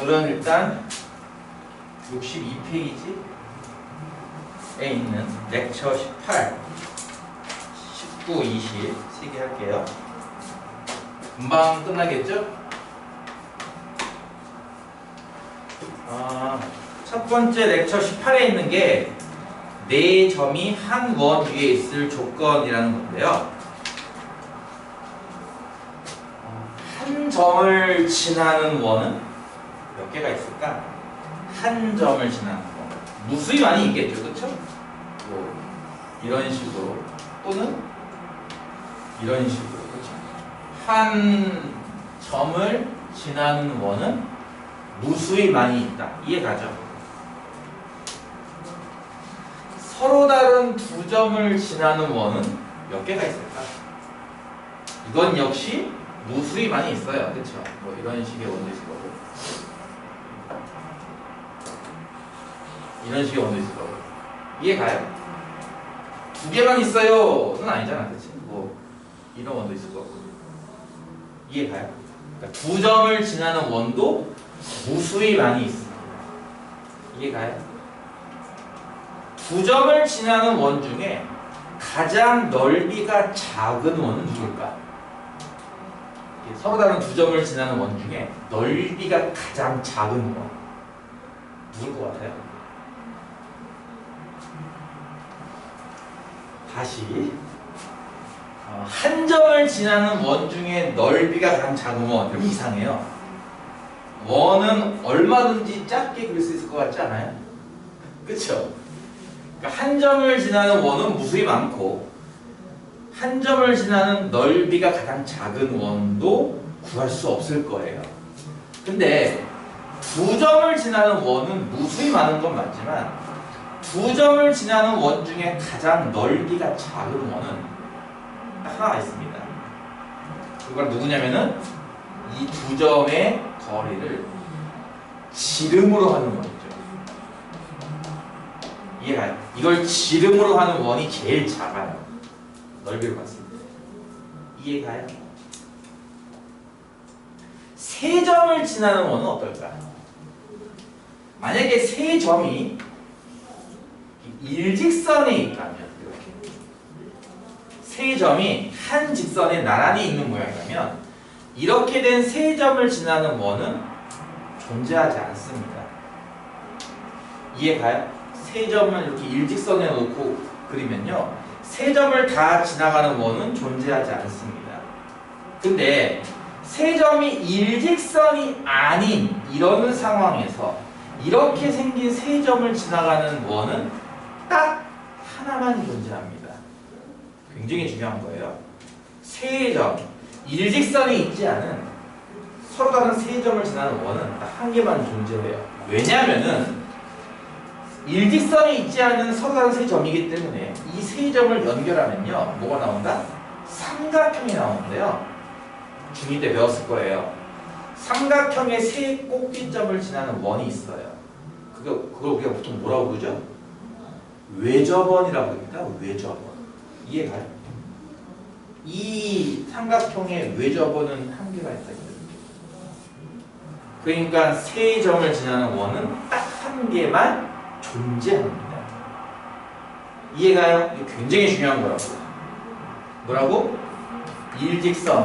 오늘은 일단 62페이지에 있는 렉처 18, 19, 20 3개 할게요. 금방 끝나겠죠? 첫 번째 렉처 18에 있는 게 네 점이 한 원 위에 있을 조건이라는 건데요. 한 점을 지나는 원은 몇 개가 있을까? 한 점을 지나는 원. 무수히 많이 있겠죠, 그렇죠? 뭐 이런 식으로 또는 이런 식으로, 그렇죠? 한 점을 지나는 원은 무수히 많이 있다. 이해가죠? 서로 다른 두 점을 지나는 원은 몇 개가 있을까? 이건 역시 무수히 많이 있어요. 그렇죠? 뭐 이런 식의 원도 있을 거고 이런 식의 원도 있을 거고. 이해가요? 두 개만 있어요는 아니잖아. 그렇지? 뭐 이런 원도 있을 거고. 이해가요? 그러니까 두 점을 지나는 원도 무수히 많이 있습니다. 이해가요? 두 점을 지나는 원 중에 가장 넓이가 작은 원은 누굴까? 서로 다른 두 점을 지나는 원 중에 넓이가 가장 작은 원 누굴 것 같아요? 다시 한 점을 지나는 원 중에 넓이가 가장 작은 원. 그럼 이상해요. 원은 얼마든지 작게 그릴 수 있을 것 같지 않아요? 그렇죠? 그러니까 한 점을 지나는 원은 무수히 많고 한 점을 지나는 넓이가 가장 작은 원도 구할 수 없을 거예요. 근데 두 점을 지나는 원은 무수히 많은 건 맞지만 두 점을 지나는 원 중에 가장 넓이가 작은 원은 딱 하나 있습니다. 그건 누구냐면은 이 두 점의 거리를 지름으로 하는 원이죠. 이해가요? 이걸 지름으로 하는 원이 제일 작아요. 넓이로 봤을 때. 이해가요? 세 점을 지나는 원은 어떨까? 만약에 세 점이 일직선에 있다면, 이렇게 세 점이 한 직선에 나란히 있는 모양이라면 이렇게 된 세 점을 지나는 원은 존재하지 않습니다. 이해가요? 세 점을 이렇게 일직선에 놓고 그리면요, 세 점을 다 지나가는 원은 존재하지 않습니다. 근데 세 점이 일직선이 아닌 이런 상황에서 이렇게 생긴 세 점을 지나가는 원은 딱 하나만 존재합니다. 굉장히 중요한 거예요. 세 점, 일직선이 있지 않은 서로 다른 세 점을 지나는 원은 딱 한 개만 존재해요. 왜냐하면은 일직선이 있지 않은 서로 다른 세 점이기 때문에 이 세 점을 연결하면요, 뭐가 나온다? 삼각형이 나오는데요. 중2 때 배웠을 거예요. 삼각형의 세 꼭지점을 지나는 원이 있어요. 그걸 우리가 보통 뭐라고 부르죠? 외접원이라고 합니다. 외접원. 이해가요? 이 삼각형의 외접원은 한 개가 있다. 그러니까 세 점을 지나는 원은 딱 한 개만 존재합니다. 이해가요? 이게 굉장히 중요한 거라고. 뭐라고? 일직선에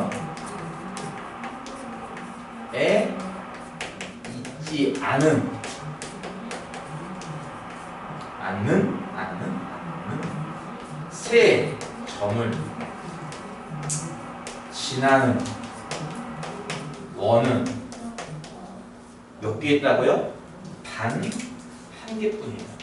있지 않는 세 점을 지나는 원은 몇 개 있다고요? 단 한 개뿐이에요.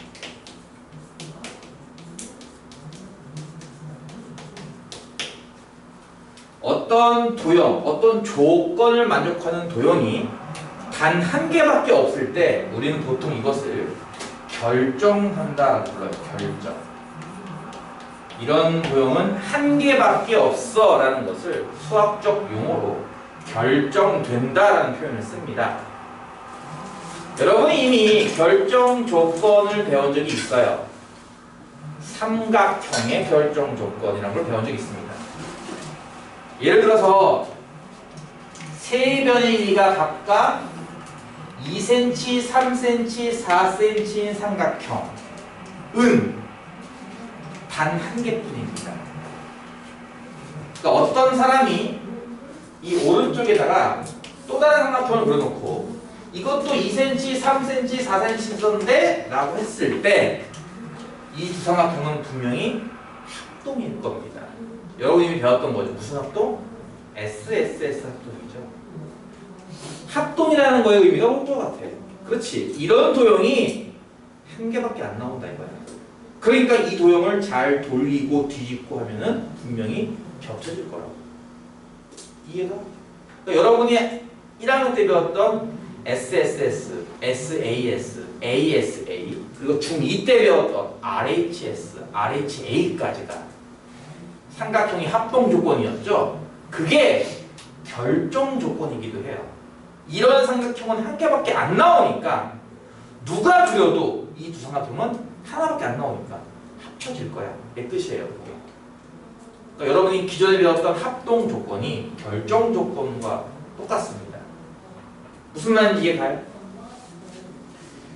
어떤 도형, 어떤 조건을 만족하는 도형이 단 한 개밖에 없을 때 우리는 보통 이것을 결정한다라고 불러요. 결정. 이런 도형은 한 개밖에 없어 라는 것을 수학적 용어로 결정된다라는 표현을 씁니다. 여러분이 이미 결정 조건을 배운 적이 있어요. 삼각형의 결정 조건이라는 걸 배운 적이 있습니다. 예를 들어서 세 변의 길이가 각각 2cm, 3cm, 4cm인 삼각형은 단 한 개뿐입니다. 그러니까 어떤 사람이 이 오른쪽에다가 또 다른 삼각형을 그려놓고 이것도 2cm, 3cm, 4cm인데 라고 했을 때 이 두 삼각형은 분명히 합동일 겁니다. 여러분이 이미 배웠던 거죠. 무슨 합동? SSS 합동이죠. 합동이라는 거의 의미가 뭔것 같아. 그렇지. 이런 도형이 한 개밖에 안 나온다 이거야. 그러니까 이 도형을 잘 돌리고 뒤집고 하면은 분명히 겹쳐질 거라고. 이해가? 그러니까 여러분이 1학년 때 배웠던 SSS, SAS, ASA 그리고 중2 때 배웠던 RHS, RHA까지가 삼각형이 합동 조건이었죠. 그게 결정 조건이기도 해요. 이런 삼각형은 한 개밖에 안 나오니까 누가 그려도 이 두 삼각형은 하나밖에 안 나오니까 합쳐질 거야. 내 뜻이에요. 그게. 그러니까 여러분이 기존에 배웠던 합동 조건이 결정 조건과 똑같습니다. 무슨 말인지 이해가요?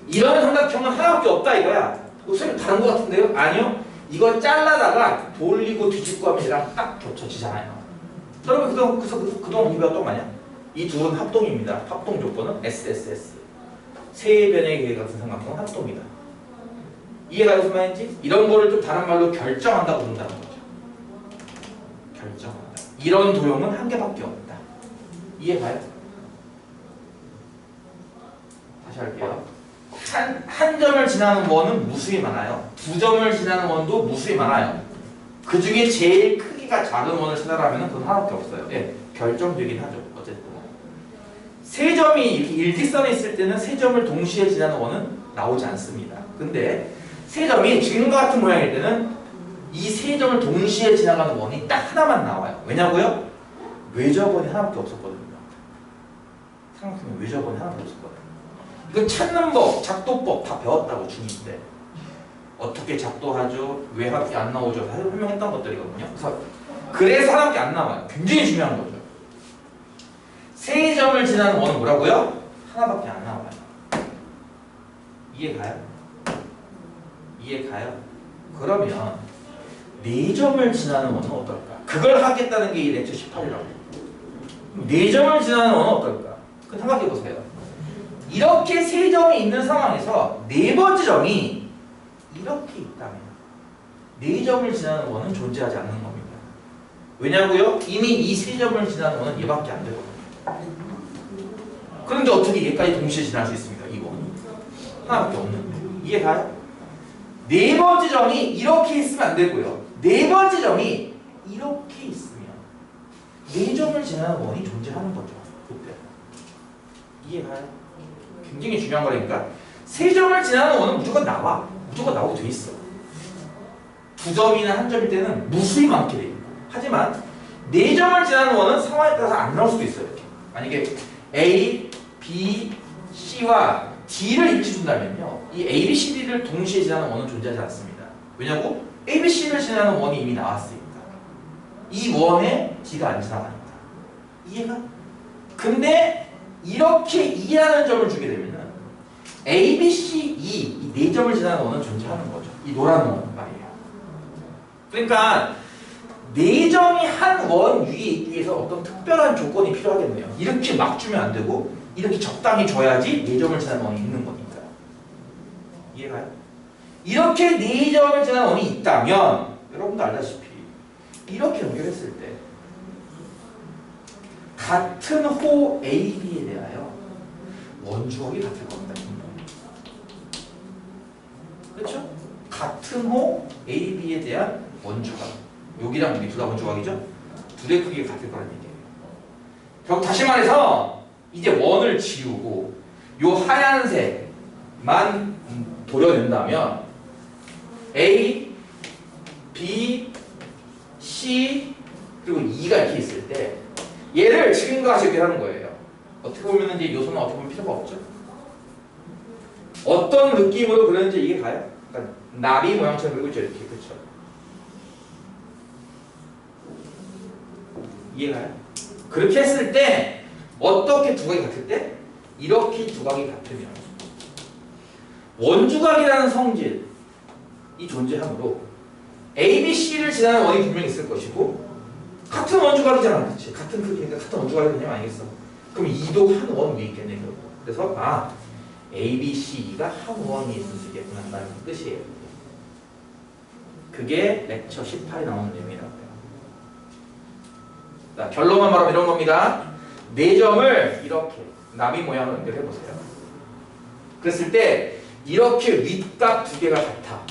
이런 삼각형은 하나밖에 없다 이거야. 선생님 다른 거 같은데요? 아니요. 이거 잘라다가 돌리고 뒤집고 하면 얘랑 딱 겹쳐지잖아요. 여러분 그동안 우리가 또 뭐냐? 이 둘은 합동입니다. 합동 조건은 SSS. 세변의 계획 같은 삼각형은 합동이다. 이해가 무슨 말인지? 이런 거를 좀 다른 말로 결정한다고 부른다는 거죠. 결정한다. 이런 도형은 한 개밖에 없다. 이해가요? 다시 할게요. 한 점을 지나는 원은 무수히 많아요. 두 점을 지나는 원도 무수히 많아요. 그 중에 제일 크기가 작은 원을 찾아라면 그건 하나밖에 없어요. 예, 결정되긴 하죠. 어쨌든 세 점이 이렇게 일직선에 있을 때는 세 점을 동시에 지나는 원은 나오지 않습니다. 근데 세 점이 지금과 같은 모양일 때는 이 세 점을 동시에 지나가는 원이 딱 하나만 나와요. 왜냐고요? 외접원이 하나밖에 없었거든요. 삼각형에 외접원이 하나밖에 없었거든요. 이거 찾는 법, 작도법 다 배웠다고 중2 때. 어떻게 작도하죠? 왜 하나밖에 안 나오죠? 다 설명했던 것들이거든요. 그래서 하나밖에 안 나와요. 굉장히 중요한 거죠. 세 점을 지나는 원은 뭐라고요? 하나밖에 안 나와요. 이해가요? 이해가요? 그러면 네 점을 지나는 원은 어떨까? 그걸 하겠다는 게 이 렉처 18이라고. 네 점을 지나는 원은 어떨까? 그 생각해 보세요. 이렇게 세 점이 있는 상황에서 네 번째 점이 이렇게 있다면 네 점을 지나는 원은 존재하지 않는 겁니다. 왜냐고요? 이미 이 세 점을 지나는 원은 얘밖에 안 되거든요. 그런데 어떻게 얘까지 동시에 지날 수 있습니까? 이 원이 하나밖에 없는데. 이해가요? 네 번째 점이 이렇게 있으면 안 되고요. 네 번째 점이 이렇게 있으면 네 점을 지나는 원이 존재하는 거죠. 그때. 이해가요? 굉장히 중요한 거라니까. 세 점을 지나는 원은 무조건 나와. 무조건 나오게 돼 있어. 두 점이나 한 점일 때는 무수히 많게 돼 있고. 하지만 네 점을 지나는 원은 상황에 따라서 안 나올 수도 있어요. 이렇게. 만약에 A, B, C와 D를 입히준다면요. 이 A, B, C, D를 동시에 지나는 원은 존재하지 않습니다. 왜냐고? A, B, C를 지나는 원이 이미 나왔으니까. 이 원에 D가 안 지나가니까. 이해가? 근데 이렇게 2라는 점을 주게 되면은 A, B, C, E 이 네 점을 지나는 원은 존재하는 거죠. 이 노란 원 말이에요. 그러니까 네 점이 한 원 위에 있기 위해서 어떤 특별한 조건이 필요하겠네요. 이렇게 막 주면 안 되고 이렇게 적당히 줘야지 네 점을 지나는 원이 있는 거니까. 이해가요? 이렇게 네 점을 지나는 원이 있다면 여러분도 알다시피 이렇게 연결했을 때 같은 호 A, B에 대하여 원주각이 같을 겁니다. 그렇죠? 같은 호 A, B에 대한 원주각. 여기랑 여기 둘 다 원주각이죠? 둘의 크기가 같을 거라는 얘기예요. 결국 다시 말해서 이제 원을 지우고 요 하얀색만 도려낸다면 A, B, C 그리고 E가 이렇게 있을 때 얘를 지금과 같이 연결하는 거예요. 어떻게 보면 이제 요소는 어떻게 보면 필요가 없죠. 어떤 느낌으로 그렸는지 이게 가요? 그러니까 나비 모양처럼 그리고 있죠. 이렇게. 그렇죠? 이해가요? 그렇게 했을 때 어떻게 두 각이 같을 때? 이렇게 두각이 같으면 원주각이라는 성질이 존재하므로 ABC를 지나는 원이 분명히 있을 것이고 같은 원주각이잖아. 그렇지? 같은 크기니까 같은 원주각이 되냐 아니겠어? 그럼 이도 한 원 위에 있겠네. 결국. 그래서 ABC가 한 원 위에 있을 수 있겠구나라는 뜻이에요. 그게 렉처 18에 나오는 내용이라고요. 자, 결론만 말하면 이런 겁니다. 네 점을 이렇게 나비 모양으로 연결해 보세요. 그랬을 때 이렇게 윗각 두 개가 같아.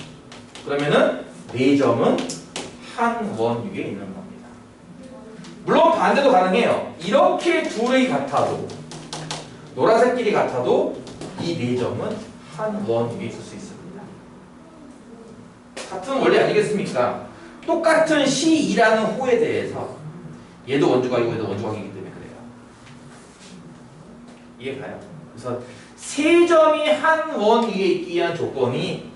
그러면은 네 점은 한 원 위에 있는 겁니다. 물론 반대도 가능해요. 이렇게 둘이 같아도 노란색 길이 같아도 이 네 점은 한 원 위에 있을 수 있습니다. 같은 원리 아니겠습니까? 똑같은 C2라는 호에 대해서 얘도 원주각이고 얘도 원주각이기 때문에 그래요. 이해가요? 그래서 세 점이 한 원 위에 있기 위한 조건이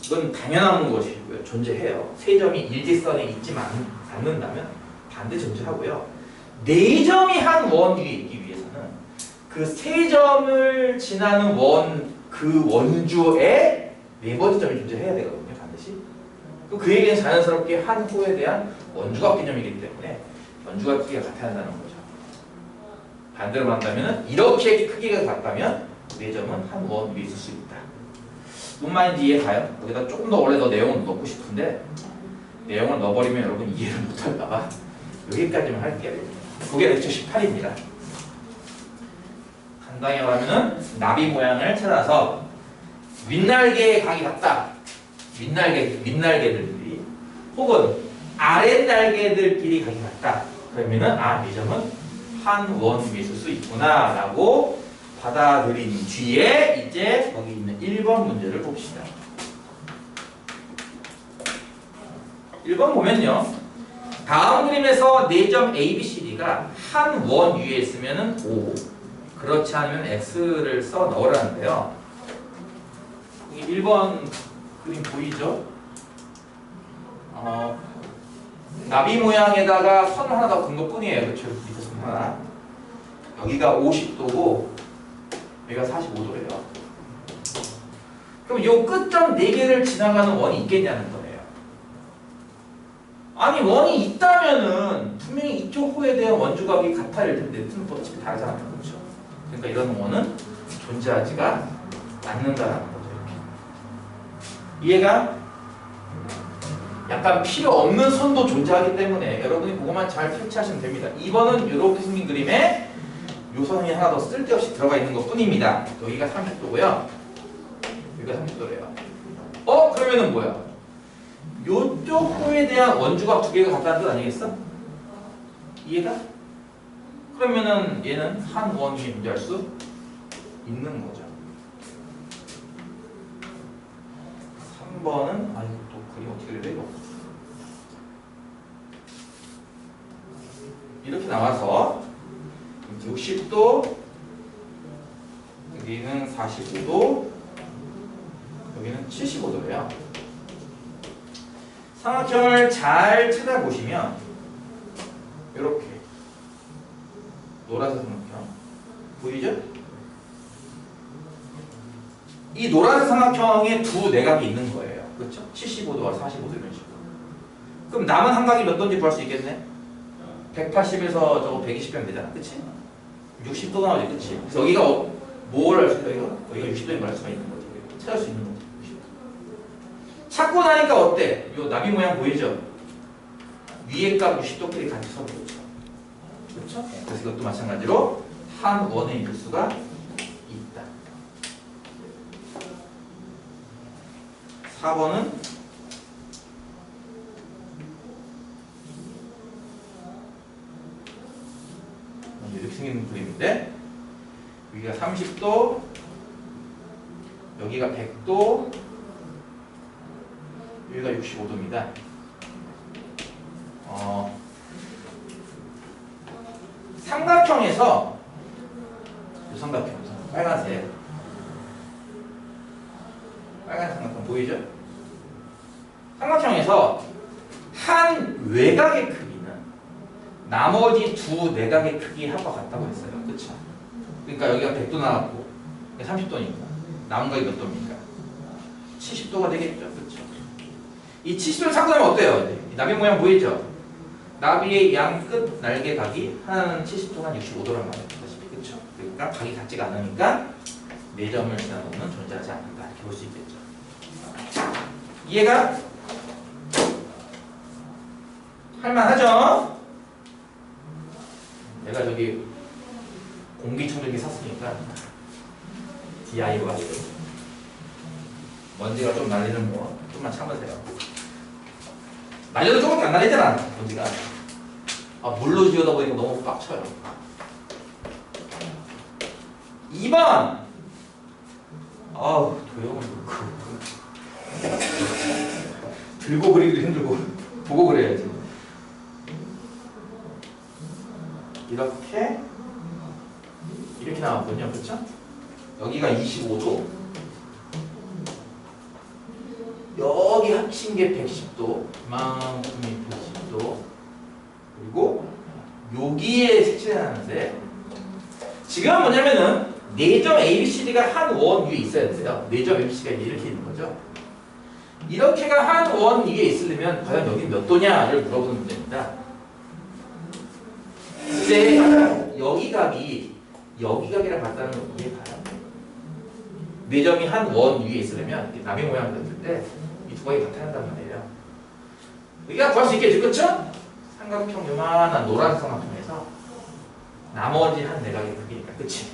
이건 당연한 것이고요. 존재해요. 세 점이 일직선에 있지만 않는다면 반대 존재하고요. 네 점이 한 원 위에 있기 위해서는 그 세 점을 지나는 그 원주에 네 번째 점이 존재해야 되거든요. 반드시. 그 얘기는 자연스럽게 한 호에 대한 원주각 개념이기 때문에 원주각 크기가 같아야 한다는 거죠. 반대로 말한다면 이렇게 크기가 같다면 네 점은 한 원 위에 있을 수 있다. 뭔 말인지 이해가요? 여기다 조금 더 원래 더 내용을 넣고 싶은데 내용을 넣어버리면 여러분 이해를 못할까봐 여기까지만 할게요. 그게 렉처 18입니다. 간단히 말하면 나비 모양을 찾아서 윗날개의 각이 같다. 윗날개들끼리 혹은 아랫날개들끼리 각이 같다. 그러면은 이 점은 한 원 위에 있을 수 있구나 라고 받아들인 뒤에 이제 거기 있는 1번 문제를 봅시다. 1번 보면요. 다음 그림에서 4점 ABCD가 한 원 위에 있으면 5, 그렇지 않으면 X를 써 넣으라는데요. 여기 1번 그림 보이죠? 나비 모양에다가 선을 하나 더 긋은 것 뿐이에요. 그렇죠? 밑에 선 하나. 여기가 50도고 여기가 45도래요. 그럼 요 끝점 4개를 지나가는 원이 있겠냐는 거예요. 아니 원이 있다면은 분명히 이쪽 호에 대한 원주각이 같아야 할 텐데 뜻은 어차피 다르잖아요. 그렇죠? 그러니까 이런 원은 존재하지가 않는다는 거죠. 이렇게. 이해가? 약간 필요 없는 선도 존재하기 때문에 여러분이 그것만 잘 캐치하시면 됩니다. 2번은 이렇게 생긴 그림에 요 선이 하나 더 쓸데없이 들어가 있는 것 뿐입니다. 여기가 30도고요. 여기가 30도래요. 그러면은 뭐야? 요쪽 호에 대한 원주각 두 개가 같다는 뜻 아니겠어? 이해가? 그러면은 얘는 한 원 위에 존재할 수 있는 거죠. 3번은 또 그림 어떻게 돼요? 이렇게 나와서 60도, 여기는 45도, 여기는 75도예요. 삼각형을 잘 찾아보시면 이렇게 노란색 삼각형 보이죠? 이 노란색 삼각형에 두 내각이 있는 거예요. 그렇죠? 75도와 45도 이런 식으로. 그럼 남은 삼각이 몇 도인지 구할 수 있겠네? 180에서 저거 120면 되잖아. 그치? 60도 나오지. 그치? 그래서 여기가 뭘 알 수 있어? 여기가 60도인 걸 알 수가 있는 거지. 찾을 수 있는 거지. 찾고 나니까 어때? 요 나비 모양 보이죠? 위에 값 60도끼리 같이 서보죠. 그렇죠? 그래서 이것도 마찬가지로 한 원에 있을 수가 있다. 4번은 이렇게 생긴 그림인데 여기가 30도, 여기가 100도, 여기가 65도입니다. 삼각형에서 이 삼각형 빨간색 빨간 삼각형 보이죠? 삼각형에서 한 외곽의 크기는 나머지 두 내각의 크기하고 같다고 했어요. 그렇죠? 그러니까 여기가 100도 나왔고 30도니까 남은 거 몇 도입니까? 70도가 되겠죠. 그렇죠? 이 70도를 상상하면 어때요? 이 나비 모양 보이죠? 나비의 양 끝 날개 각이 하나는 70도 한 65도란 말이에요. 그렇죠? 그러니까 각이 같지가 않으니까 4점을 지나고는 존재하지 않는다. 이렇게 볼 수 있겠죠. 이해가? 할만하죠? 내가 저기 공기청정기 샀으니까 DIY 먼지가 좀 날리는 거 좀만 참으세요. 날려도 조금밖에 안 날리잖아 먼지가. 아 물로 지우다 보니까 너무 빡쳐요. 2번 아우 도형은 들고 그리기도 힘들고 보고 그래야지. 이렇게 나왔군요. 그렇죠? 여기가 25도 여기 합친 게 110도 이만큼이 110도 그리고 여기에 색칠해놨는데 지금 뭐냐면은 4점 ABCD가 한 원 위에 있어야 돼요. 4점 ABCD가 이렇게 있는 거죠. 이렇게가 한 원 위에 있으려면 과연 여기 몇 도냐를 물어보는 문제입니다. 근데 여기 각이랑 같다는 거 이해가요? 4점이 한 원 위에 있으려면 나비 모양을 떴을 때 이 두 각이 같아야 한단 말이에요. 여기가 구할 수 있겠죠? 그쵸? 삼각형 요만한 노란 삼각형에서 나머지 한 4각의 크기니까 그치?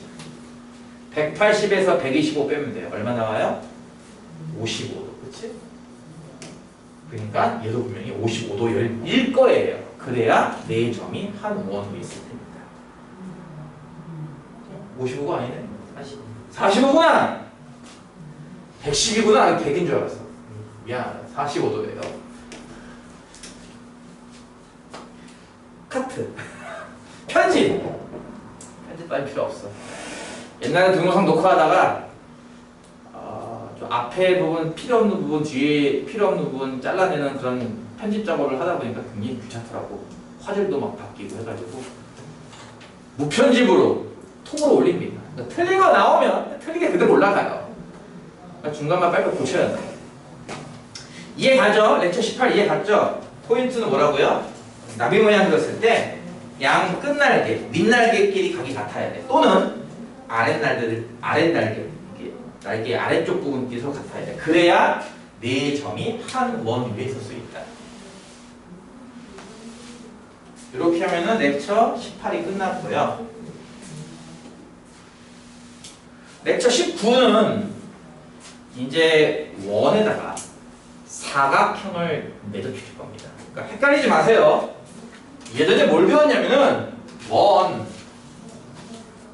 180에서 125 빼면 돼요. 얼마 나와요? 55도 그치? 그러니까 얘도 분명히 55도일 거예요. 그래야 4점이 한 원 위에 있을 겁니다. 55가 아니네. 45구나. 110이구나. 100인 줄 알았어. 미안. 45도예요. 카트. 편집할 필요 없어. 옛날에 동영상 녹화하다가 좀 앞에 부분 필요 없는 부분 뒤에 필요 없는 부분 잘라내는 그런 편집 작업을 하다 보니까 굉장히 귀찮더라고. 화질도 막 바뀌고 해가지고 무편집으로 통으로 올립니다. 그러니까 틀린 거 나오면 틀리게 그대로 올라가요. 그러니까 중간만 빨리 고쳐야 돼. 이해 가죠? 렉처 18 이해 갔죠? 포인트는 뭐라고요? 나비 모양 그렸을 때 양 끝날개, 밑날개끼리 각이 같아야 돼. 또는 아랫날개 날개 아래쪽 부분끼리 서로 같아야 돼. 그래야 4점이 한 원 위에 있을 수 있다. 이렇게 하면은 렉처 18이 끝났고요. 렉처 19는 이제 원에다가 사각형을 매듭시킬 겁니다. 그러니까 헷갈리지 마세요. 예전에 뭘 배웠냐면은 원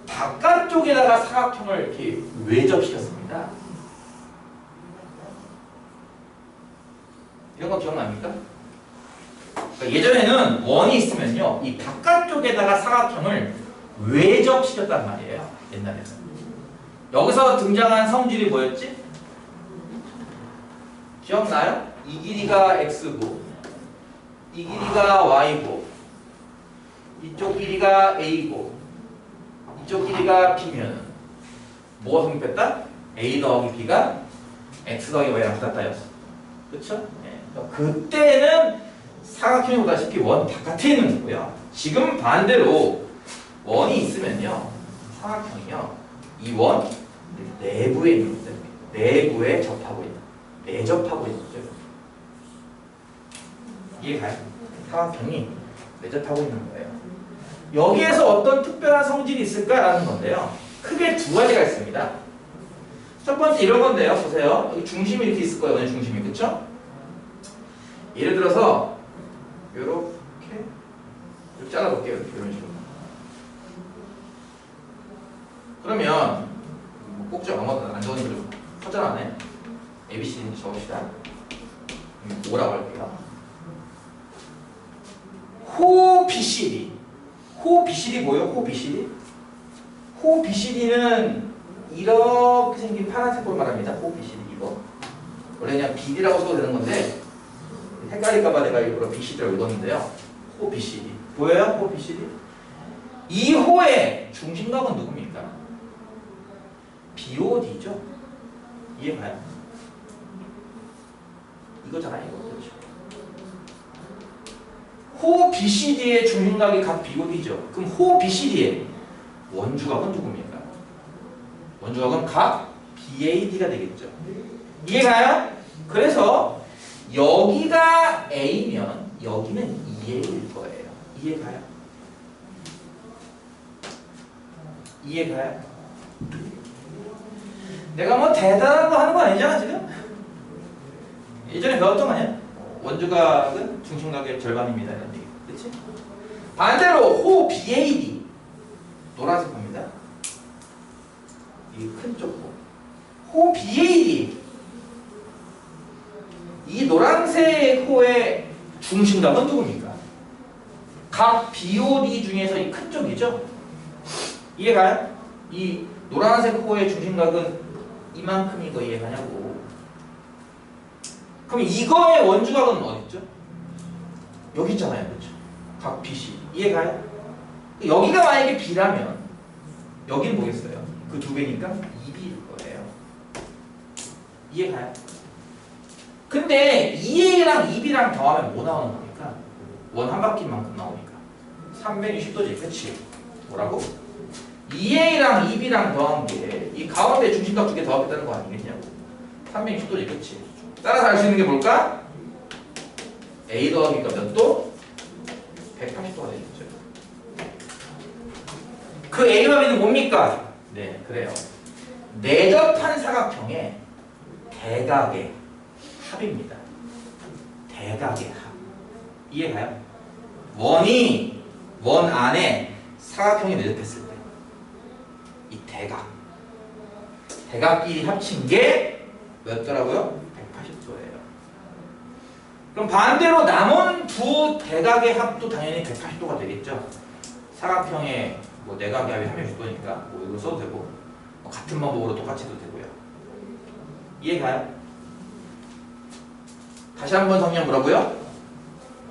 바깥쪽에다가 사각형을 이렇게 외접시켰습니다. 이런 거 기억납니까? 그러니까 예전에는 원이 있으면요, 이 바깥쪽에다가 사각형을 외접시켰단 말이에요. 옛날에는. 여기서 등장한 성질이 뭐였지? 기억나요? 이 길이가 x고, 이 길이가 y고, 이쪽 길이가 a고, 이쪽 길이가 b면 뭐가 성립했다? a 더하기 b가 x 더하기 y랑 같다였어. 그쵸? 네. 그때는 사각형이 보다시피 원 바깥에 있는 거고요. 지금 반대로 원이 있으면요, 사각형이요, 이 원 내부에 있는 거죠. 내부에 접하고 있는, 내접하고 있는 거죠. 이해가요? 사각형이 내접하고 있는 거예요. 여기에서 어떤 특별한 성질이 있을까라는 건데요. 크게 두 가지가 있습니다. 첫 번째 이런 건데요. 보세요. 여기 중심이 이렇게 있을 거예요. 원의 중심이. 그쵸? 예를 들어서 이렇게 잘라볼게요. 이런 식으로. 그러면 꼭지 아무것도 안 적은 좀 허전하네. ABCD 적읍시다. 5라고 할게요. 호 BCD. 호 BCD 뭐예요? 호 BCD? 호 BCD는 이렇게 생긴 파란색 볼 말합니다. 호 BCD 이거. 원래 그냥 BD라고 써도 되는 건데 헷갈릴까봐 내가 일부러 BCD라고 읽었는데요. 호 BCD. 보여요? 호 BCD? 이 호의 중심각은 누굽니까? BOD죠. 이해가요? 이거잖아요. 이거. 그렇죠. 호 BCD의 중심각이 각 BOD죠. 그럼 호 BCD의 원주각은 누굽니까? 원주각은 각 BAD가 되겠죠. 이해가요? 그래서 여기가 A면 여기는 2A일 거예요. 이해가요? 이해가요? 내가 뭐 대단한 거 하는 거 아니잖아 지금? 예전에 배웠던 거 아니야? 원주각은 중심각의 절반입니다 이런 얘기. 그치? 반대로 호 BAD 노란색 겁니다. 이 큰 쪽 호 BAD 이 노란색 호의 중심각은 누굽니까? 각 BOD 중에서 이 큰 쪽이죠? 이해가요? 이 노란색 호의 중심각은 이만큼인 거 이해가냐고. 그럼 이거의 원주각은 어딨죠? 여기 있잖아요. 그렇죠? 각 BC. 이해가요? 여기가 만약에 B라면 여기는 뭐겠어요? 그 두 배니까 2B일 거예요. 이해가요? 근데 2A랑 2B랑 더하면 뭐 나오는 겁니까? 원 한 바퀴만큼 나오니까 360도지. 그치? 뭐라고? 2A랑 2B랑 더한 게 이 가운데 중심각 두 개 더하겠다는 거 아니겠냐고. 360도지. 그치? 따라서 알 수 있는 게 뭘까? A 더하기가 몇 도? 180도가 되겠죠. 그 A와 B는 뭡니까? 네, 그래요. 내접한 사각형의 대각의 합입니다. 대각의 합. 이해가요? 원이 원 안에 사각형이 내접했을 때 이 대각끼리 합친 게 몇도라고요? 180도예요. 그럼 반대로 남은 두 대각의 합도 당연히 180도가 되겠죠. 사각형의 뭐 내각의 합이 360도니까 뭐 이거 써도 되고 뭐 같은 방법으로 똑같이 해도 되고요. 이해가요? 다시 한번 정리해 보라고요.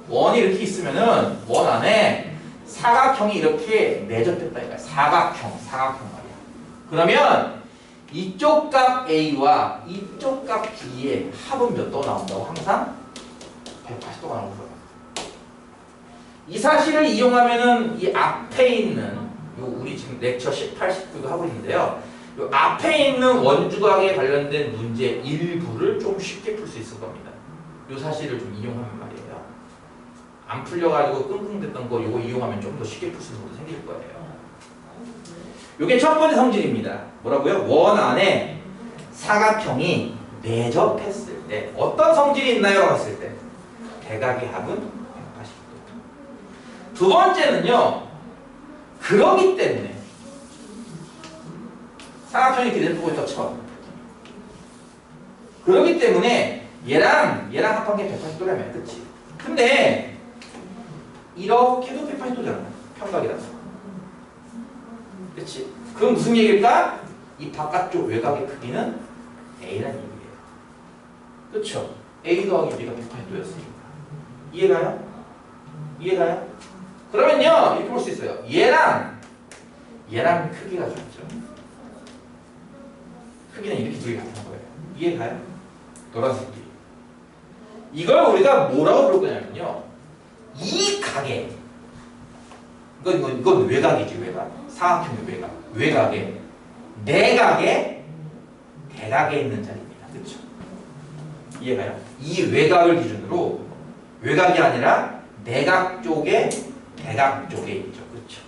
원이 이렇게 있으면은 원 안에 사각형이 이렇게 내접했다니까. 사각형 말이야. 그러면 이쪽 값 A와 이쪽 값 B의 합은 몇 도 나온다고? 항상 180도가 나오는 거예요. 이 사실을 이용하면은 이 앞에 있는 요 우리 지금 렉처 18, 19도 하고 있는데요. 요 앞에 있는 원주각에 관련된 문제 일부를 좀 쉽게 풀 수 있을 겁니다. 요 사실을 좀 이용하면 말이에요. 안 풀려가지고 끙끙댔던 거 요거 이용하면 좀 더 쉽게 풀 수 있는 것도 생길 거예요. 요게 첫 번째 성질입니다. 뭐라고요? 원 안에 사각형이 내접했을 때 어떤 성질이 있나요? 했을 때 대각의 합은 180도. 두 번째는요. 그러기 때문에 사각형이 이렇게 내접하고 있다 쳐. 그러기 때문에 얘랑 합한 게 180도라며. 그치? 근데 이렇게도 180도잖아. 평각이라서. 그치? 그럼 무슨 얘기일까? 이 바깥쪽 외곽의 크기는 A라는 얘기예요. 그쵸? A 더하기 B가 180도였으니까. 이해가요? 이해가요? 그러면요 이렇게 볼 수 있어요. 얘랑 크기가 같죠. 크기는 이렇게 두 개 같은 거예요. 이해가요? 노란색끼리. 이걸 우리가 뭐라고 부를 거냐면요. 이 각에 이건 외곽이지. 외곽. 사각형의 외곽에 내각에 대각에 있는 자리입니다. 그렇죠? 이해가요? 이 외곽을 기준으로 외곽이 아니라 내각 쪽에 대각 쪽에 있죠. 그렇죠?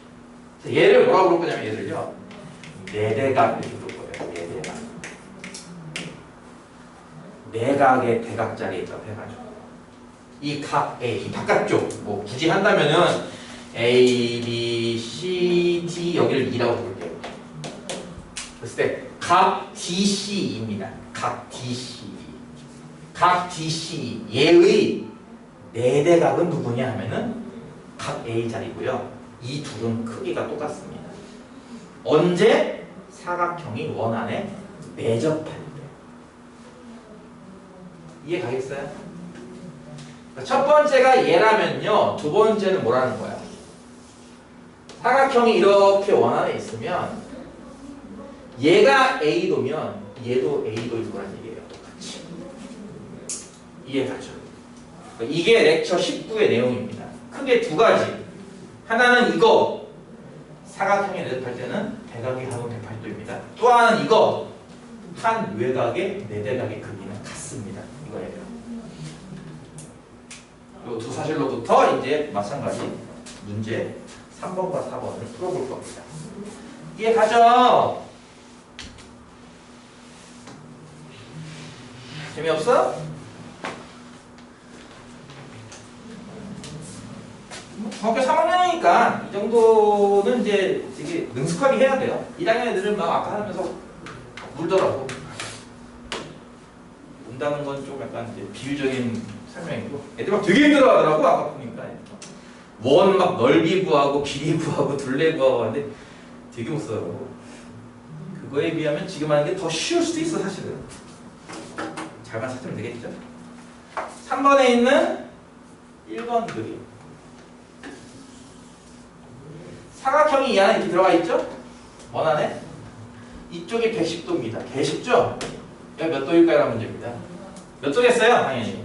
얘를 뭐라고 부를 거냐면 얘를요. 내대각 이렇게 부를 거예요. 내대각. 내각의 대각 자리에 있다고 해가지고 이 각 A 이 바깥쪽 뭐 굳이 한다면은 A, B, C, D 여기를 2라고 부를게요. 그랬을 때 각 DC입니다. 각 DC. 각 DC 얘의 내대각은 누구냐 하면은 각 A 자리고요. 이 둘은 크기가 똑같습니다. 언제? 사각형이 원 안에 내접할 때. 이해 가겠어요? 첫 번째가 얘라면요. 두 번째는 뭐라는 거야? 사각형이 이렇게 원 안에 있으면 얘가 A도면 얘도 A도일 거란 얘기예요. 똑같이. 이해가죠? 이게 렉처 19의 내용입니다. 크게 두 가지. 하나는 이거 사각형의 대답할 때는 대각의 합은 108도입니다. 또 하나는 이거 한 외곽의 내대각의 크기는 같습니다. 이거예요. 이 두 사실로부터 이제 마찬가지 문제 3번과 4번을 풀어볼 겁니다. 이해가죠? 재미없어? 중학교 3학년이니까 이 정도는 이제 되게 능숙하게 해야 돼요. 1학년 애들은 막 아까 하면서 물더라고. 운다는 건 좀 약간 이제 비유적인 설명이고 애들 막 되게 힘들어하더라고. 아까 보니까 원 막 넓이 구하고 길이 구하고 둘레 구하고 하는데 되게 못 써요. 그거에 비하면 지금 하는 게 더 쉬울 수도 있어 사실은. 잘만 찾으면 되겠죠. 3번에 있는 1번 그림. 사각형이 이 안에 이렇게 들어가 있죠? 원 안에? 이쪽이 110도입니다. 개 쉽죠? 여기 몇 도일까요? 라는 문제입니다. 몇 도겠어요? 당연히.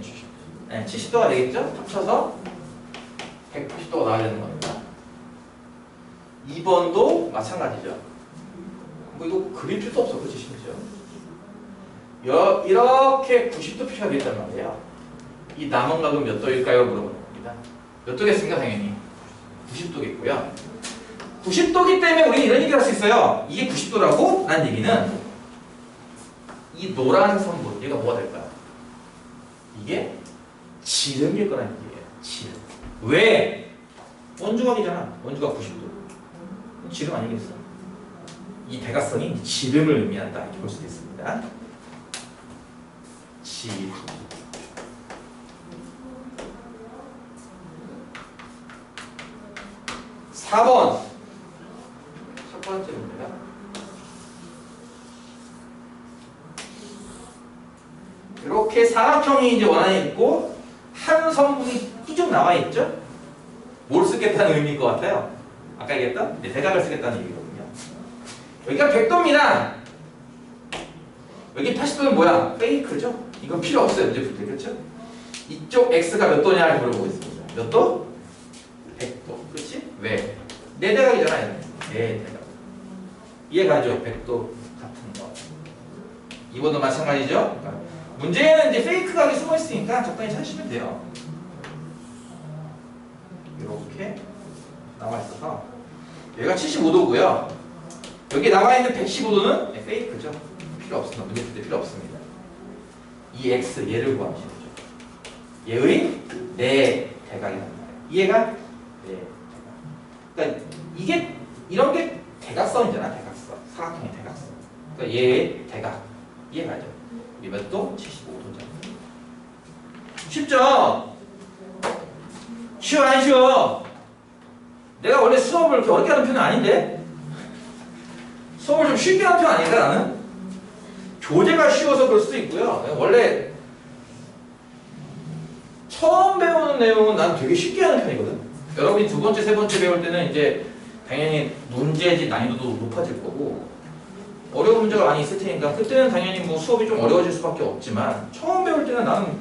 네, 70도가 되겠죠? 합쳐서 180도가 나와야 되는 겁니다. 2번도 마찬가지죠. 뭐 이거 그릴 필요도 없어. 그렇지, 심지어. 이렇게 90도 표시가 되어 있단 말이에요. 이 남은 각은 몇 도일까요? 물어보는 겁니다. 몇 도겠습니까? 당연히. 90도겠고요. 90도기 때문에 우리는 이런 얘기를 할 수 있어요. 이게 90도라고? 라는 얘기는 이 노란색 선분, 얘가 뭐가 될까요? 이게 지름일 거라는 얘기예요. 지름. 왜? 원주각이잖아. 원주각 90도. 지름 아니겠어? 이 대각선이 지름을 의미한다. 이렇게 볼 수도 있습니다. 지름. (4번) 첫 번째 문제입니다. 이렇게 사각형이 이제 원안에 있고 한 성분이 쭉 나와 있죠? 뭘 쓰겠다는 의미일 것 같아요? 아까 얘기했던 대각을 쓰겠다는 얘기거든요. 여기가 100도입니다. 여기 80도는 뭐야? 페이크죠? 이건 필요 없어요. 문제 풀 때. 그렇죠? 이쪽 x가 몇 도냐를 물어보겠습니다. 몇 도? 100도. 그렇지? 왜? 내 대각이잖아요. 내 대각. 이해가죠? 100도 같은 거. 이번도 마찬가지죠? 그러니까 문제는 이제 페이크 각이 숨어 있으니까 적당히 찾으시면 돼요. 이렇게 나와 있어서 여기가 75도고요. 여기 나와 있는 115도는 페이크죠. 필요 없습니다. 문제 풀 때 필요 없습니다. 이 x 얘를 구하시면 되죠. 얘의 내 대각이란 말이에요. 이해가? 네. 그러니까 이게 이런 게 대각선이잖아. 대각선. 사각형의 대각선. 그러니까 얘의 대각. 이해가죠? 이게 몇 도? 75도죠. 쉽죠? 쉬워 안 쉬워? 내가 원래 수업을 그렇게 어렵게 하는 편은 아닌데 수업을 좀 쉽게 하는 편 아닌가 나는? 교재가 쉬워서 그럴 수도 있고요. 원래 처음 배우는 내용은 난 되게 쉽게 하는 편이거든. 여러분이 두 번째, 세 번째 배울 때는 이제 당연히 문제지 난이도도 높아질 거고 어려운 문제가 많이 있을 테니까 그때는 당연히 뭐 수업이 좀 어려워질 수밖에 없지만 처음 배울 때는 나는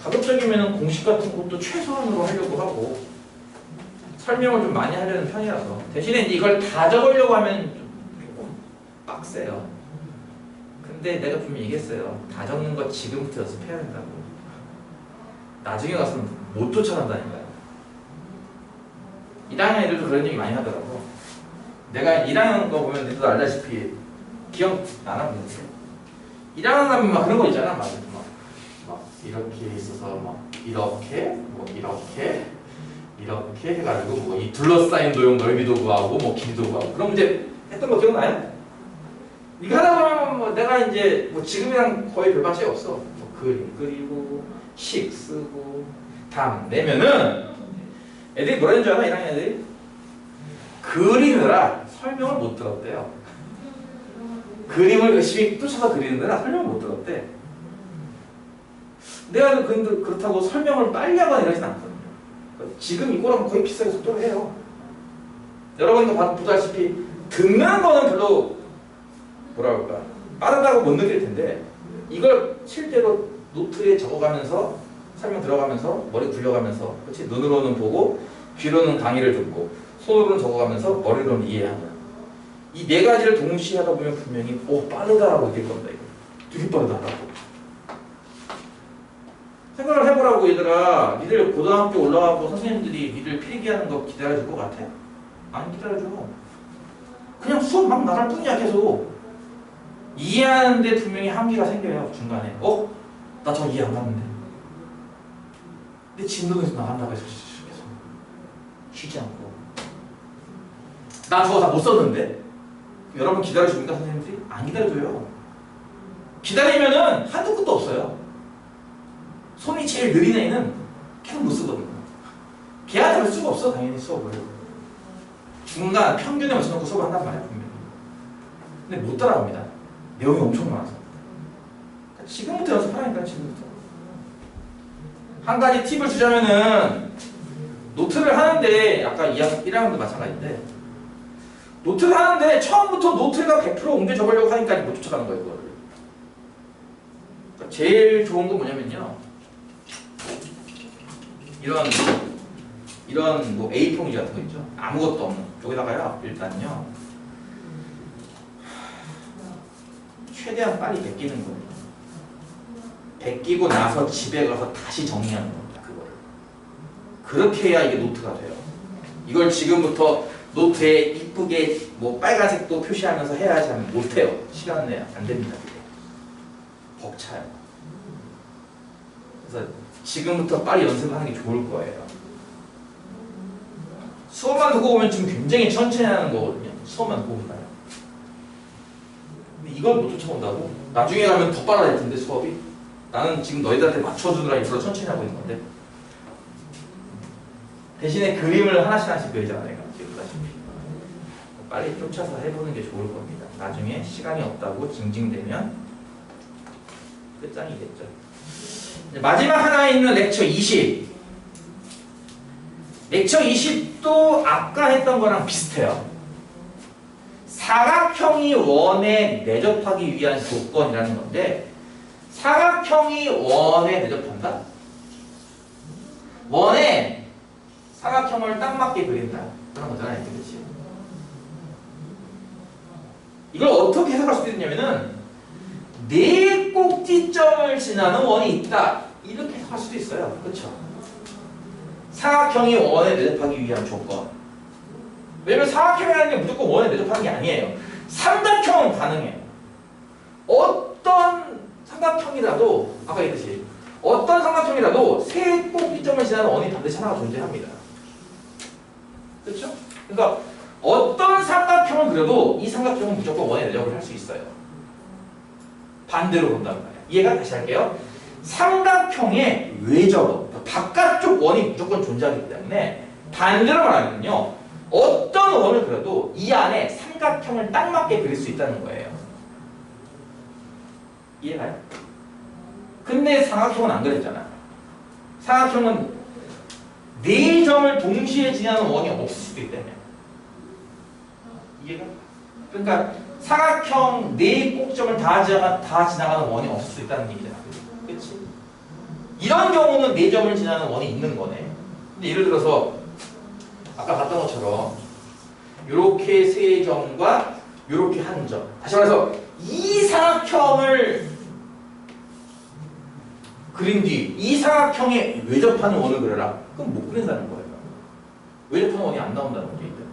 가급적이면 공식 같은 것도 최소한으로 하려고 하고 설명을 좀 많이 하려는 편이라서 대신에 이걸 다 적으려고 하면 좀 빡세요. 근데 내가 분명히 얘기했어요. 다 적는 거 지금부터 연습해야 된다고. 나중에 가서는 못 쫓아간다니까요. 1학년 애들도 그런 얘기 많이 하더라고. 내가 1학년 거 보면 너도 알다시피 기억 안 하고 있는데 1학년 가면 막 그런 거 있잖아. 막 이렇게 있어서 막 이렇게 뭐 이렇게 해가지고 뭐 이 둘러싸인 도형 넓이도 구하고 뭐 길이도 구하고 그런 문제 했던 거 기억나요? 이거 하다 보면 뭐 내가 이제 뭐 지금이랑 거의 별반 차이 없어. 뭐 그림 그리고 식 쓰고 답 내면은 애들이 뭐라는 줄 알아? 1학년 애들이? 그리느라 설명을 못 들었대요. 그림을 열심히 쫓아서 그리느라 설명을 못 들었대. 내가 근데 그렇다고 설명을 빨리 하거나 이러진 않거든요. 지금 이거랑 거의 비슷하게 속도를 해요. 여러분도 보다시피 듣는 거는 별로 뭐라 그럴까 빠르다고 못 느낄 텐데 이걸 실제로 노트에 적어가면서 설명 들어가면서 머리 굴려가면서 그렇지 눈으로는 보고 귀로는 강의를 듣고 손으로는 적어가면서 머리로는 이해하는 이 네 가지를 동시에 하다 보면 분명히 빠르다라고 느낄 겁니다. 이거 되게 빠르다라고 생각을 해보라고. 얘들아 니들 고등학교 올라가고 선생님들이 니들 필기하는 거 기다려줄 것 같아? 안 기다려줘. 그냥 수업 막 나갈 뿐이야. 계속 이해하는데 분명히 한계가 생겨요. 중간에 나 저 이해 안 갔는데 근데 진도에서 나간다고 해서 계속 쉬지 않고 나 저거 다 못 썼는데 여러분 기다려줍니까? 선생님들이? 안 기다려줘요. 기다리면은 한두 끝도 없어요. 손이 제일 느린 애는 계속 못 쓰거든요. 걔한테 할 수가 없어. 당연히 수업을 중간 평균에 맞춰놓고 수업을 한단 말이야 분명히. 근데 못 따라갑니다. 내용이 엄청 많아서. 지금부터 연습하라니까. 지금부터 한 가지 팁을 주자면은 노트를 하는데 아까 1학년도 마찬가지인데 노트를 하는데 처음부터 노트에다 100% 옮겨 적으려고 하니까 못 쫓아가는 거예요. 그거를. 그러니까 제일 좋은 건 뭐냐면요 이런 뭐 A4용지 같은 거 있죠. 아무것도 없는 여기다가요 일단요 최대한 빨리 베끼는 거예요. 베끼고 나서 집에 가서 다시 정리하는 겁니다. 그거를. 그렇게 해야 이게 노트가 돼요. 이걸 지금부터 노트에 이쁘게 뭐 빨간색도 표시하면서 해야지 하면 못해요. 시간 내에 안 됩니다. 그게. 벅차요. 그래서 지금부터 빨리 연습하는 게 좋을 거예요. 수업만 듣고 보면 지금 굉장히 천천히 하는 거거든요. 수업만 듣고 보면. 근데 이걸 못 쫓아온다고? 나중에 가면 더 빨라질 텐데 수업이. 나는 지금 너희들한테 맞춰주느라 일부러 천천히 하고 있는 건데 대신에 그림을 하나씩 그리잖아 내가 지금 빨리 쫓아서 해보는 게 좋을 겁니다. 나중에 시간이 없다고 징징대면 끝장이겠죠. 마지막 하나 있는 렉처 20. 렉처 20도 아까 했던 거랑 비슷해요. 사각형이 원에 내접하기 위한 조건이라는 건데 사각형이 원에 내접한다? 원에 사각형을 딱 맞게 그린다. 그런 거잖아요. 그렇지? 이걸 어떻게 해석할 수도 있냐면은 네 꼭지점을 지나는 원이 있다. 이렇게 해석할 수도 있어요. 그렇죠? 사각형이 원에 내접하기 위한 조건. 왜냐면 사각형이라는 게 무조건 원에 내접하는 게 아니에요. 삼각형은 가능해요. 어떤 삼각형이라도 아까 얘기했듯이 어떤 삼각형이라도 세 꼭지점을 지나는 원이 반드시 하나가 존재합니다. 그렇죠? 그러니까 어떤 삼각형은 그래도 이 삼각형은 무조건 원에 내접을 할 수 있어요. 반대로 본단 말이에요. 이해가 다시 할게요. 삼각형의 외접은 바깥쪽 원이 무조건 존재하기 때문에 반대로 말하면요. 어떤 원을 그려도 이 안에 삼각형을 딱 맞게 그릴 수 있다는 거예요. 이해가요? 근데 삼각형은 안 그랬잖아. 삼각형은 네 점을 동시에 지나는 원이 없을 수도 있다며. 이해가? 그러니까 삼각형 네 꼭지점을 다 지나가는 원이 없을 수 있다는 얘기잖아. 그렇지? 이런 경우는 네 점을 지나는 원이 있는 거네. 근데 예를 들어서 아까 봤던 것처럼 이렇게 세 점과 이렇게 한 점. 다시 말해서 이 삼각형을 그린 뒤 이 삼각형에 외접하는 원을 그려라. 그럼 못 그린다는 거예요. 외접하는 원이 안 나온다는 게 있잖아요.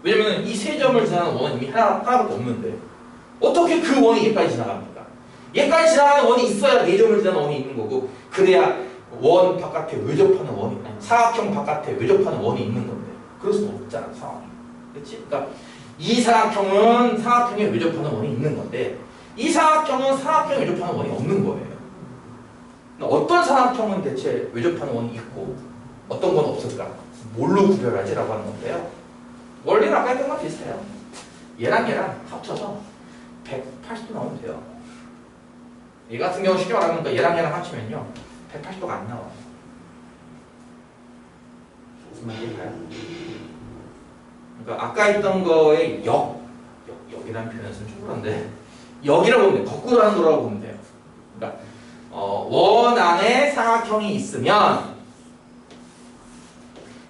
왜냐면 이 세 점을 지나는 원은 이미 하나밖에 없는데 어떻게 그 원이 얘까지 지나갑니까? 얘까지 지나가는 원이 있어야 네 점을 지나는 원이 있는 거고 그래야 원 바깥에 외접하는 원이 사각형 바깥에 외접하는 원이 있는 건데 그럴 수는 없잖아 상황이. 그렇지? 그러니까 이 사각형은 사각형에 외접하는 원이 있는 건데 이 사각형은 사각형에 외접하는 원이 없는 거예요. 어떤 사각형은 대체 외접하는 원이 있고 어떤 건 없을까? 뭘로 구별하지? 라고 하는 건데요. 원리는 아까 했던 거랑 비슷해요. 얘랑 합쳐서 180도 나오면 돼요. 얘 같은 경우 쉽게 말하면 얘랑 합치면요 180도가 안 나와요. 무슨 말인지 가요? 그러니까 아까 했던 거의 여기다 여기라는 표현을 쓰면 좀 그런데 여기라고 보면 돼요. 거꾸로 하는 거라고 보면 돼요. 그러니까 원 안에 사각형이 있으면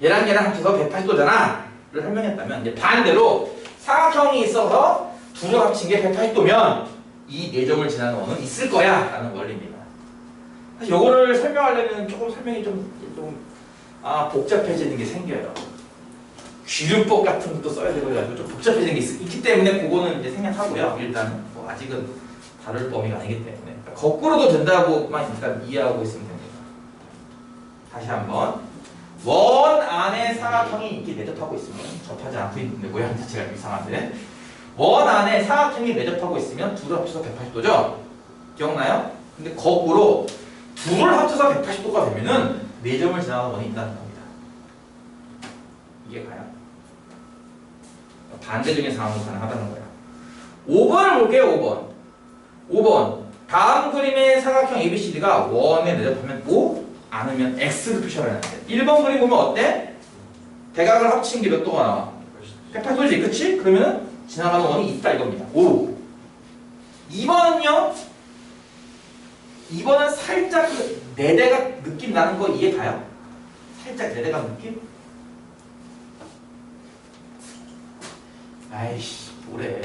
얘랑 합쳐서 180도잖아 를 설명했다면, 이제 반대로 사각형이 있어서 둘을 합친 게 180도면 이 네 점을 지나는 원은 있을 거야 라는 원리입니다. 사실 요거를 설명하려면 조금 설명이 좀 복잡해지는 게 생겨요. 귀류법 같은 것도 써야 되고 해가지고 좀 복잡해지는 게 있기 때문에 그거는 이제 생략하고요. 일단 뭐 아직은 다룰 범위가 아니기 때문에, 그러니까 거꾸로도 된다고만 일단 이해하고 있으면 됩니다. 다시 한번, 원 안에 사각형이 이렇게 내접하고 있으면, 접하지 않고 있는데 모양 자체가 이상한데, 원 안에 사각형이 내접하고 있으면 둘을 합쳐서 180도죠? 기억나요? 근데 거꾸로 둘을 합쳐서 180도가 되면은 네 점을 지나가는 원이 있다는 겁니다. 이게 가요? 반대적인 상황도 가능하다는 거야. 5번을 볼게요. 5번. 다음 그림의 사각형 ABCD가 원에 내접하면 O, 않으면 X를 표시하라 했는데 1번 그림 보면 어때? 대각을 합친 게 몇 도가 나와? 180도지, 그치? 그러면은 지나가는 원이 있다 이겁니다. O. 2번은요? 2번은 살짝 그 네대각 느낌 나는 거 이해 가요? 살짝 네대각 느낌? 아이씨 뭐래.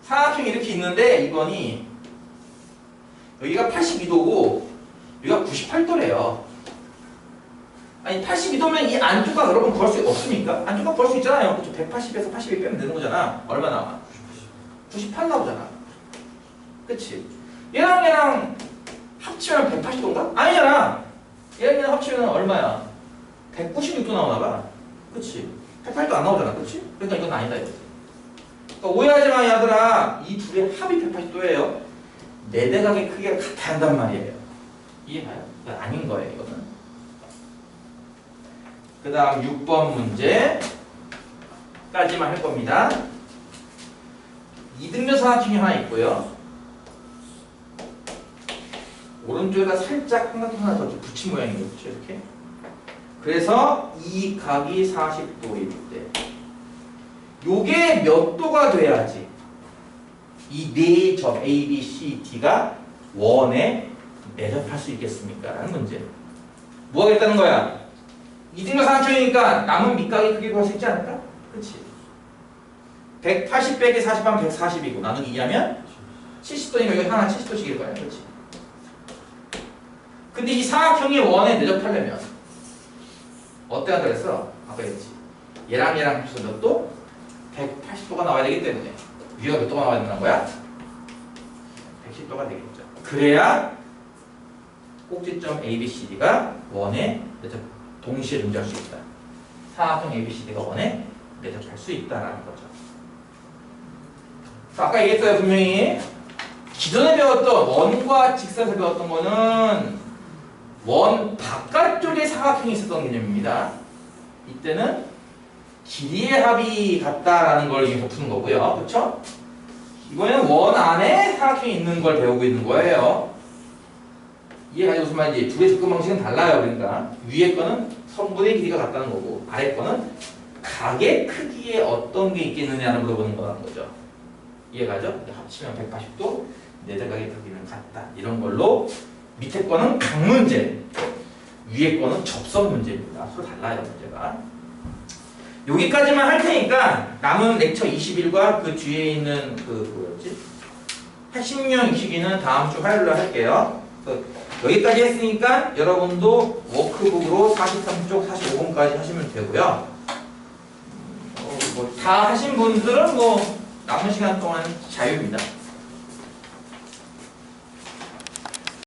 사각형이 이렇게 있는데 2번이 여기가 82도고 여기가 98도래요. 아니 82도면 이 안쪽각 여러분 구할 수 없습니까? 안쪽각 구할 수 있잖아요. 그쵸? 180에서 82 빼면 되는 거잖아. 얼마 나와? 98 나오잖아. 그치? 얘랑 합치면 180도인가? 아니잖아. 얘랑 합치면 얼마야? 196도 나오나봐. 그치? 180도 안 나오잖아. 그치? 그러니까 이건 아니다 이거지. 그러니까 오해하지 마 얘들아. 이 둘의 합이 180도예요. 네 대각의 크기가 같아야 한단 말이에요. 이해가요? 그러니까 아닌 거예요 이거는. 그 다음 6번 문제까지만 할 겁니다. 이등변 사각형이 하나 있고요. 오른쪽에다 살짝 삼각형 하나 더 붙인 모양이에요. 그렇죠? 이렇게. 그래서 이 각이 40도일 때 요게 몇 도가 돼야지 이 네 점 A, B, C, D가 원에 내접할 수 있겠습니까? 라는 문제. 뭐 하겠다는 거야? 이등변 사각형이니까 남은 밑각의 크기를 구할 수 있지 않을까? 그치? 180 빼기 40하면 140이고 나누기 2하면 70도니까 여기 하나 70도씩일 거야. 그치? 근데 이 사각형이 원에 내접하려면 어때 한다 그랬어? 아까 했지. 얘랑 합쳐서 몇 도? 180도가 나와야 되기 때문에 위가 몇 도가 나와야 된다는 거야? 110도가 되겠죠. 그래야 꼭지점 ABCD가 원에 동시에 존재할 수 있다. 사각형 ABCD가 원에 내접할 수 있다라는 거죠. 자, 아까 얘기했어요. 분명히 기존에 배웠던 원과 직선에서 배웠던 거는 원 바깥쪽에 사각형이 있었던 개념입니다. 이때는 길이의 합이 같다라는 걸 여기서 푸는 거고요. 그렇죠? 이번에는 원 안에 사각형이 있는 걸 배우고 있는 거예요. 이해가지 무슨 말인지. 둘의 접근 방식은 달라요. 그러니까 위에 거는 선분의 길이가 같다는 거고 아래 거는 각의 크기에 어떤 게 있겠느냐를 물어보는 거라는 거죠. 이해가죠? 합치면 180도 내대각의 크기는 같다. 이런 걸로 밑에 거는 각 문제, 위에 거는 접선 문제입니다. 서로 달라요, 문제가. 여기까지만 할 테니까 남은 렉처 21과 그 뒤에 있는 그 뭐였지? 핵심형 익히기는 다음 주 화요일로 할게요. 여기까지 했으니까 여러분도 워크북으로 43쪽, 45번까지 하시면 되고요. 뭐 다 하신 분들은 뭐 남은 시간 동안 자유입니다.